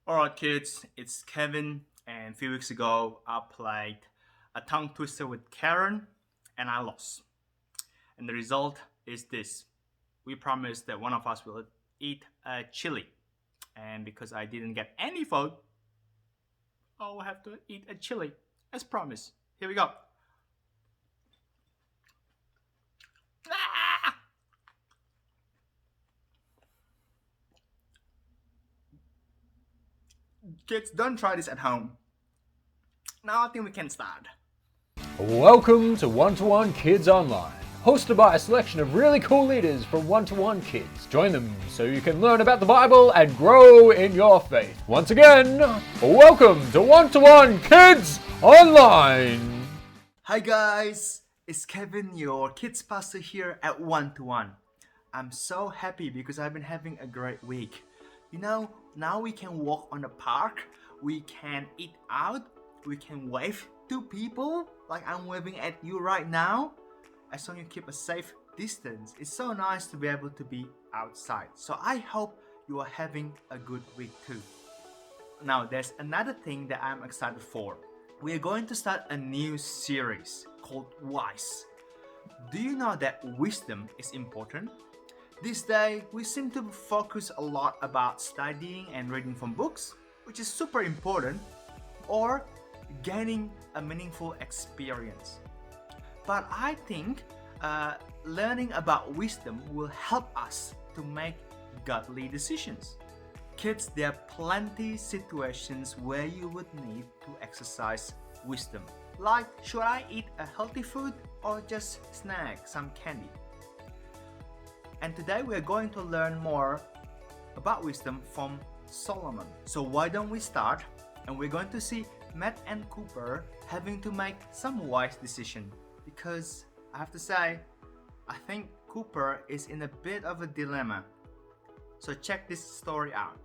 Alright, kids, it's Kevin, and a few weeks ago I played a tongue twister with Karen and I lost. And the result is this: we promised that one of us will eat a chili, and because I didn't get any vote, I'll have to eat a chili as promised. Here we go. Ah! Kids, don't try this at home. Now I think we can start. Welcome to one-to-one Kids Online, hosted by a selection of really cool leaders from one-to-one kids. Join them so you can learn about the Bible and grow in your faith. Once again, welcome to one-to-one Kids Online. Hi guys, it's Kevin, your kids pastor here at one2one. I'm so happy because I've been having a great week. You know, now we can walk on the park, we can eat out, we can wave to people like I'm waving at you right now. As long as you keep a safe distance, it's so nice to be able to be outside. So I hope you are having a good week too. Now there's another thing that I'm excited for. We are going to start a new series called Wise. Do you know that wisdom is important? This day, we seem to focus a lot about studying and reading from books, which is super important, or gaining a meaningful experience. But I think learning about wisdom will help us to make godly decisions. Kids, there are plenty situations where you would need to exercise wisdom. Like, should I eat a healthy food or just snack some candy? And today we are going to learn more about wisdom from Solomon. So why don't we start? And we're going to see Matt and Cooper having to make some wise decision. Because I have to say, I think Cooper is in a bit of a dilemma. So check this story out.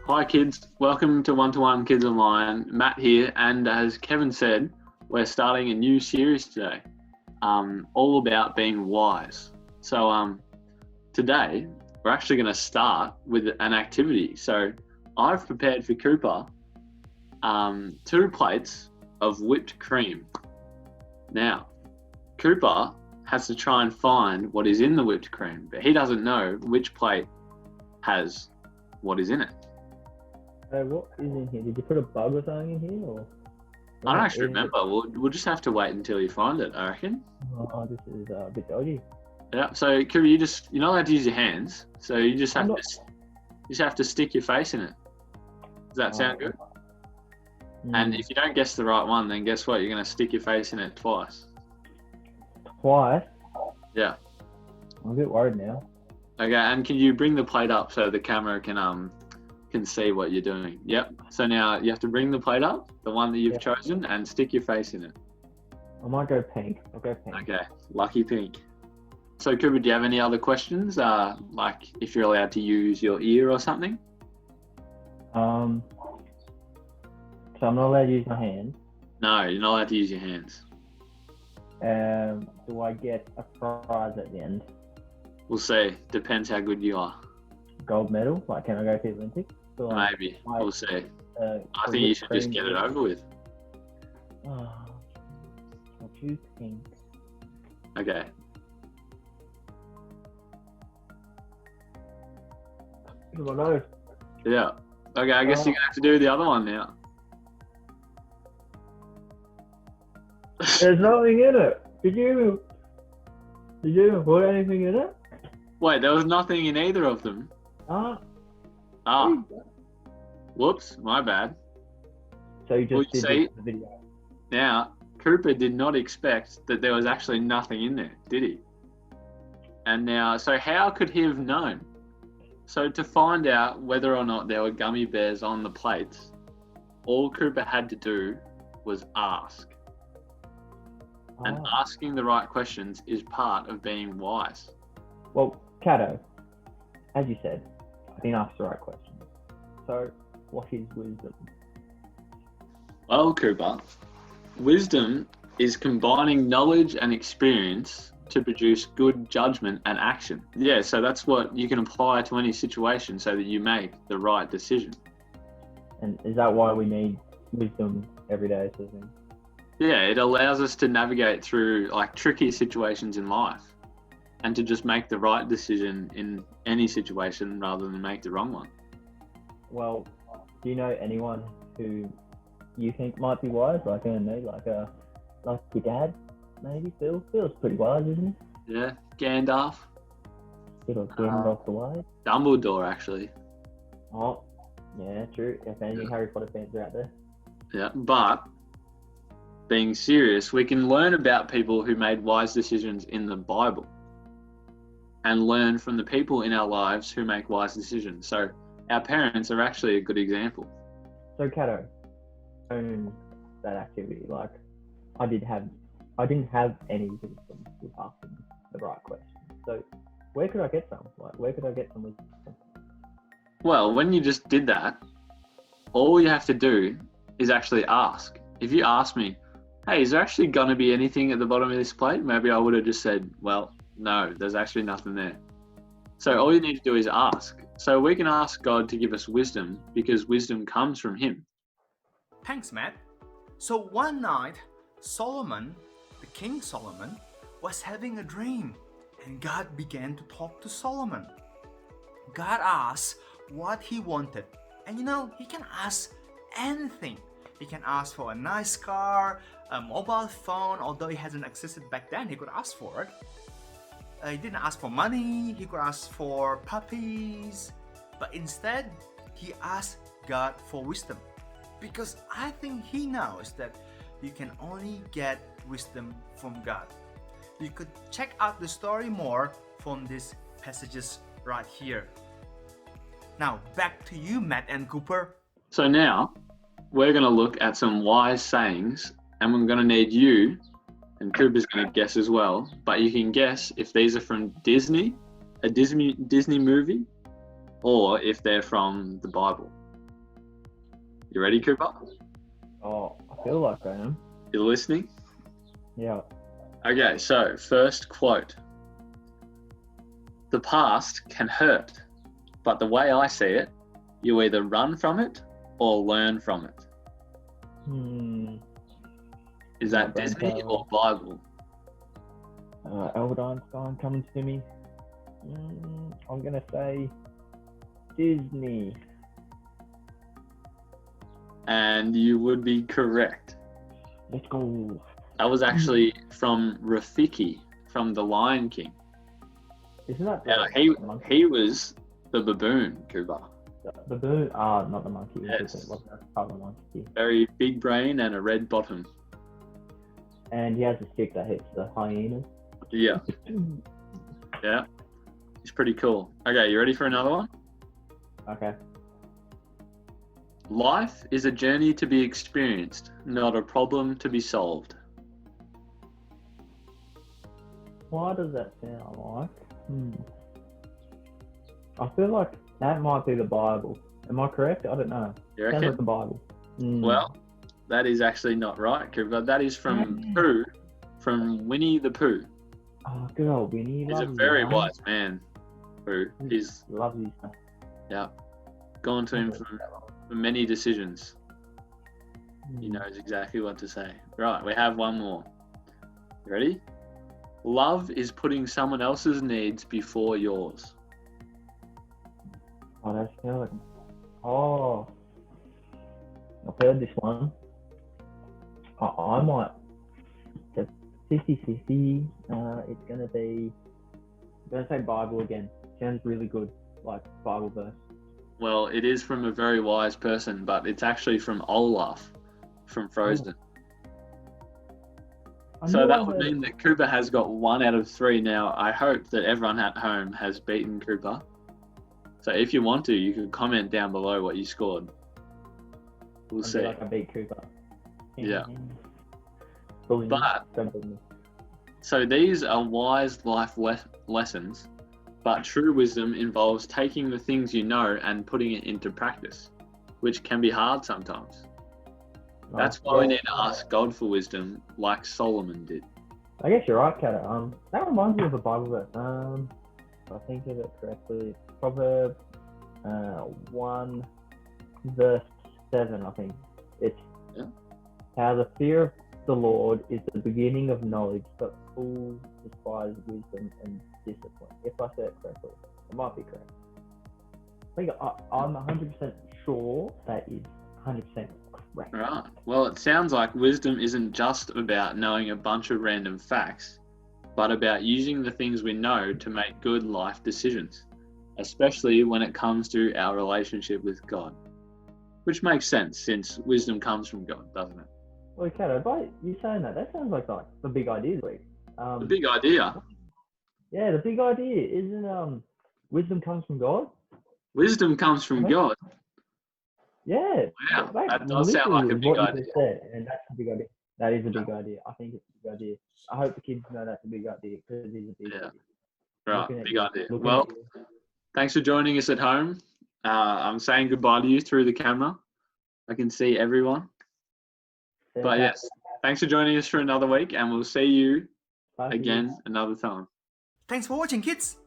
Hi kids, welcome to one-to-one Kids Online. Matt here, and as Kevin said, we're starting a new series today, all about being wise. So today we're actually going to start with an activity. So I've prepared for Cooper 2 plates of whipped cream. Now, Cooper has to try and find what is in the whipped cream, but he doesn't know which plate has what is in it. What is in here? Did you put a bug or something in here? Or I don't actually remember. We'll just have to wait until you find it, I reckon. Oh, this is a bit dodgy. Yeah. So Cooper, you're not allowed to use your hands. So you just have to stick your face in it. Does that sound good? And if you don't guess the right one, then guess what? You're going to stick your face in it twice. Twice? Yeah. I'm a bit worried now. Okay. And can you bring the plate up so the camera can see what you're doing? Yep. So now you have to bring the plate up, the one that you've chosen, and stick your face in it. I might go pink. I'll go pink. Okay. Lucky pink. So Cooper, do you have any other questions? Like if you're allowed to use your ear or something? So I'm not allowed to use my hand. No, you're not allowed to use your hands. Do I get a prize at the end? We'll see. Depends how good you are. Gold medal? Like, can I go to the Olympics? Or Maybe. like, We'll see. I the think you whipped should just cream get it with- over with. Oh, I'll choose pink. Okay. Oh, my nose. Yeah. Okay, I guess you're going to have to do the other one now. There's nothing in it. Did you even put anything in it? Wait, there was nothing in either of them. Ah. Ah. Whoops, my bad. So you just Well, you did see- this for the video. Now, Cooper did not expect that there was actually nothing in there, did he? And now, so how could he have known? So to find out whether or not there were gummy bears on the plates, all Cooper had to do was ask. And Ah. asking the right questions is part of being wise. Well, Kato, as you said, I didn't ask the right question. So, what is wisdom? Well, Cooper, wisdom is combining knowledge and experience to produce good judgment and action. Yeah, so that's what you can apply to any situation so that you make the right decision. And is that why we need wisdom every day, sort of thing? Yeah, it allows us to navigate through like tricky situations in life and to just make the right decision in any situation rather than make the wrong one. Well, do you know anyone who you think might be wise? Like, I don't know, like your dad, maybe? Phil? Phil's pretty wise, isn't he? Yeah, Gandalf. Phil's getting off the wise. Dumbledore, actually. Oh, yeah, true. If any Harry Potter fans are out there. Yeah, but being serious, we can learn about people who made wise decisions in the Bible and learn from the people in our lives who make wise decisions. So our parents are actually a good example. So, Kato, own that activity. Like, I didn't have any wisdom with asking the right question. So, where could I get some? Like, where could I get some wisdom? Well, when you just did that, all you have to do is actually ask. If you ask me, hey, is there actually going to be anything at the bottom of this plate? Maybe I would have just said, well, no, there's actually nothing there. So all you need to do is ask. So we can ask God to give us wisdom because wisdom comes from Him. Thanks, Matt. So one night, Solomon, the King Solomon, was having a dream, and God began to talk to Solomon. God asked what he wanted, and he can ask anything. He can ask for a nice car, a mobile phone, although it hasn't existed back then, he could ask for it. He didn't ask for money, he could ask for puppies, but instead, he asked God for wisdom. Because I think he knows that you can only get wisdom from God. You could check out the story more from these passages right here. Now, back to you, Matt and Cooper. So now, we're going to look at some wise sayings, and we're going to need you, and Cooper's going to guess as well, but you can guess if these are from Disney, a Disney movie, or if they're from the Bible. You ready, Cooper? Oh, I feel like I am. You're listening? Yeah. Okay, so first quote. The past can hurt, but the way I see it, you either run from it or learn from it. Is that Disney or Bible? Albert Einstein coming to me. I'm going to say Disney. And you would be correct. Let's go. That was actually from Rafiki, from The Lion King. Isn't that Yeah, the monkey? he was the baboon, Cooper. The bird? Not the monkey. Yes. It wasn't part of the monkey. Very big brain and a red bottom. And he has a stick that hits the hyenas. Yeah. Yeah. It's pretty cool. Okay, you ready for another one? Okay. Life is a journey to be experienced, not a problem to be solved. What does that sound like? I feel like that might be the Bible. Am I correct? I don't know. You Sounds reckon? like the Bible. Well, that is actually not right, Cooper. That is from Pooh, from Winnie the Pooh. Oh, good old Winnie. He's a very wise man, Pooh. He's, Loves his stuff. yeah, gone to him for many decisions. He knows exactly what to say. Right, we have one more. You ready? Love is putting someone else's needs before yours. Oh, that's good. Oh, I've heard this one. I might. It's 50-50. It's going to be. I'm going to say Bible again. Sounds really good, like Bible verse. Well, it is from a very wise person, but it's actually from Olaf, from Frozen. So that would mean that Cooper has got 1 out of 3 now. I hope that everyone at home has beaten Cooper. So if you want to, you can comment down below what you scored. We'll see. Like I beat Cooper. Yeah. Bullying. But- Don't bully me. So these are wise life lessons, but true wisdom involves taking the things you know and putting it into practice, which can be hard sometimes. That's why we need to ask God for wisdom like Solomon did. I guess you're right, Kata. That reminds me of a Bible verse. If I think of it correctly, it's Proverbs 1 verse 7, I think. It's Yeah. how the fear of the Lord is the beginning of knowledge, but fools despise wisdom and discipline. If I say it correctly, it might be correct. I think I'm 100% sure that is 100% correct. Right. Well, it sounds like wisdom isn't just about knowing a bunch of random facts, but about using the things we know to make good life decisions, especially when it comes to our relationship with God. Which makes sense since wisdom comes from God, doesn't it? Well, Kato, by you saying that sounds like the big idea week. The big idea. Yeah, the big idea isn't wisdom comes from God. Wisdom comes from God. Yeah. Wow, that does sound like a big what idea. You just said, and that's a big idea. That is a big idea. I think it's a big idea. I hope the kids know that's a big idea because it is a big idea. Right, Looking at big you, idea. looking Well, at you. thanks for joining us at home. I'm saying goodbye to you through the camera. I can see everyone. But yes, thanks for joining us for another week, and we'll see you again another time. Thanks for watching, kids.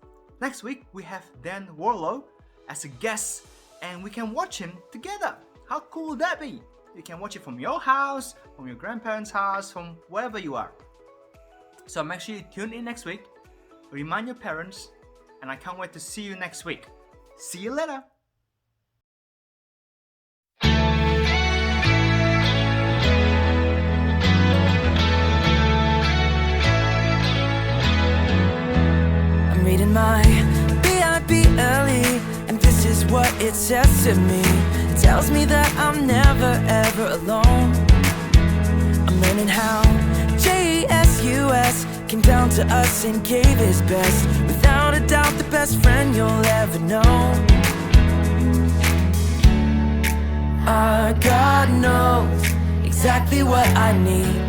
Next week we have Dan WARLOW as a guest, and we can watch him together. How cool would that be? You can watch it from your house, from your grandparents' house, from wherever you are. So make sure you tune in next week. Remind your parents, and I can't wait to see you next week. See you later. I'm reading my B-I-B-L-E, and this is what it says to me. It tells me that I'm never ever alone. I'm learning how J-E-S-U-S came down to us and gave his best. Without a doubt the best friend you'll ever know. Our God knows exactly what I need,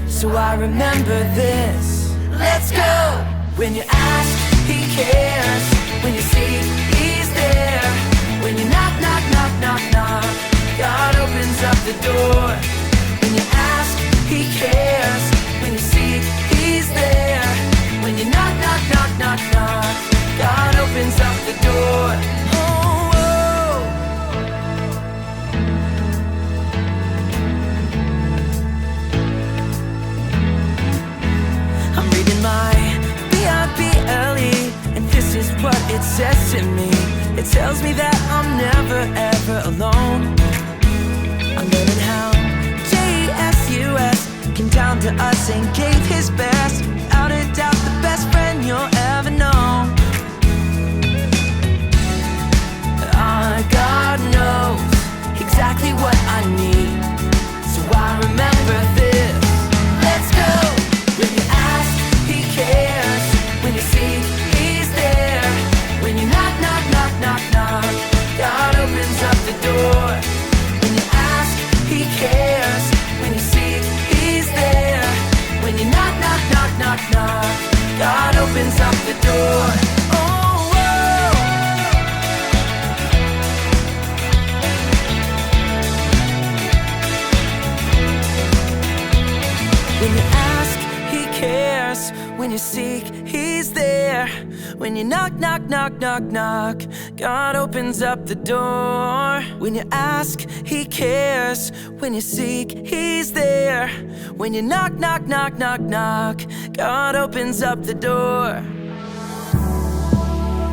so I remember this. Let's go! When you ask, he cares. When you seek, he's there. When you knock, knock, knock, knock, knock, God opens up the door. When you ask, he cares. When you seek, he's there. When you knock, knock, knock, knock, knock, God opens up the door. Oh, oh. I'm reading my B-I-B-L-E, and this is what it says to me. It tells me that I'm never ever alone. I'm learning how J-E-S-U-S came down to us and gave his best. Without a doubt the best friend you'll ever know. Our God knows exactly what I need, so I remember this. Let's go! When you ask, he cares. When you seek, he's there. When you knock, knock, knock, knock, knock, God opens up the door. When you ask, he cares. When you seek, he's there. When you knock, knock, knock, knock, knock, God opens up the door. Oh, whoa. When you ask, he cares. When you seek, he's there. When you knock, knock, knock, knock, knock, God opens up the door. When you ask, he cares. When you seek, he's there. When you knock, knock, knock, knock, knock, God opens up the door.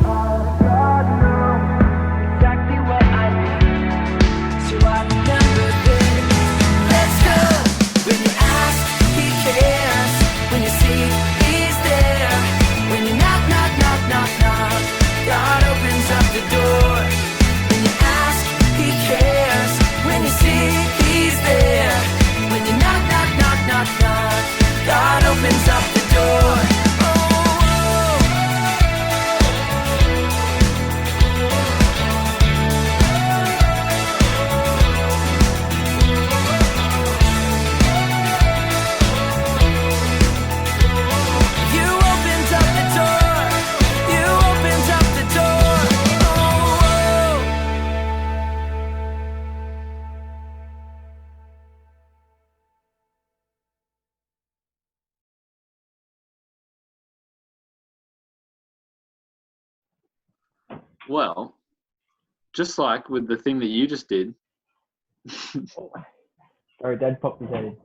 God knows exactly what I need, so I remember this. Let's go! When you ask, he cares. When you seek, he's there. When you knock, knock, knock, knock, knock, God opens up the door. When you ask, he cares. When you seek, he's there. When you knock, knock, knock, knock, knock, God opens up the door. Oh, oh. Well, just like with the thing that you just did. Oh. Sorry, Dad popped his head in.